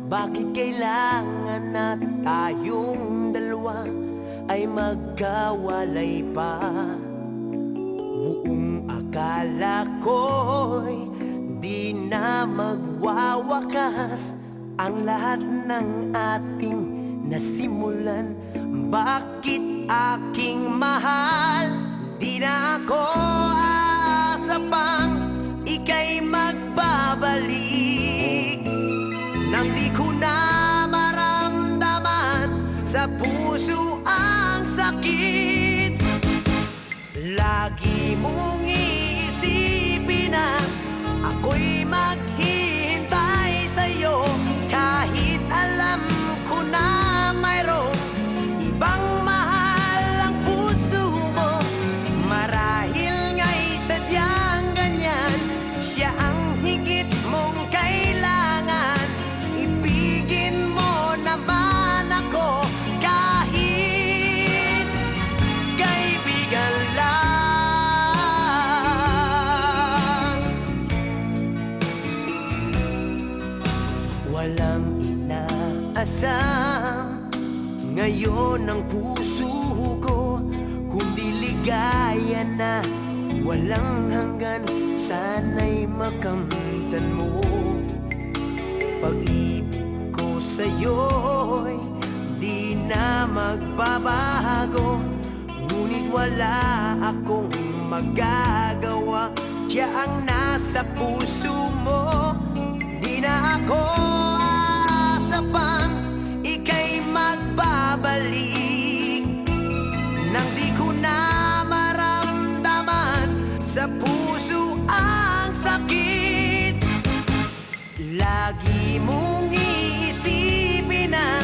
Bakit kailangan na tayong dalawa ay magkawalay pa? Buong akala ko'y di na magwawakas ang lahat ng ating nasimulan. Bakit aking mahal, di na ako aasa pang ika'y magbabalik, nang di ko na maramdaman sa puso ang sakit. Lagi mong iisipin na ako'y maghihintay sa'yo, kahit alam ko na mayroong ibang mahal ang puso mo. Marahil nga'y sadyang ganyan, siya ang higit mong kailangan. Ibigin mo naman ako kahit kaibigan lang. Walang inaasam ngayon ang puso ko, kundi ligaya na walang hanggan. Sana'y makamtan mo. Pag-ibig ko sa'yo'y di na magbabago, ngunit wala akong magagawa. Siya ang nasa puso mo. Di na ako aasa pang ika'y magbabalik, nang di ko na maramdaman sa puso ang sakit. Lagi mong iisipin na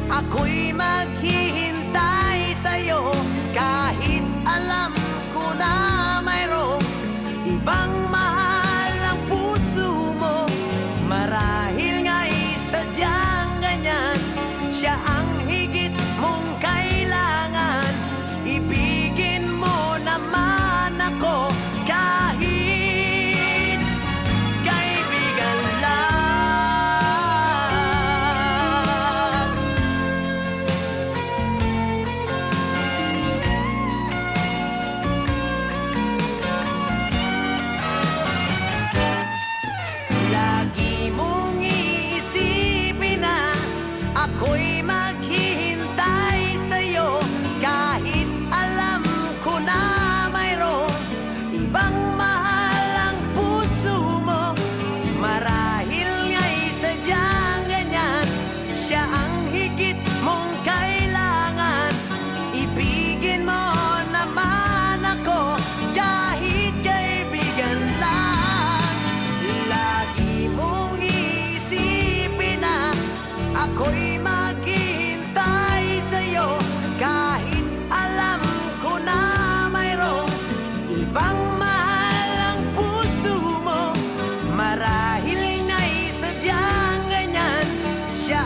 ako'y maghihintay sa'yo, kahit alam ko na mayroong ibang mahal ang puso mo. Marahil nga'y sadyang ganyan, siya ang higit mong kailangan. Ibigin mo naman ako kahit kaibigan lang. Lagi mong iisipin na ako'y maghihintay sa'yo, kahit alam ko na mayroong ibang mahal ang puso mo. Marahil nga'y sadyang ganyan, siya ang higit mong kailangan. Ibigin mo naman ako kahit kaibigan lang. Lagi mong iisipin na ako'y maghihintay sa'yo, kahit alam ko na mayroong ibang mahal ang puso mo. Marahil nga'y sadyang ganyan, siya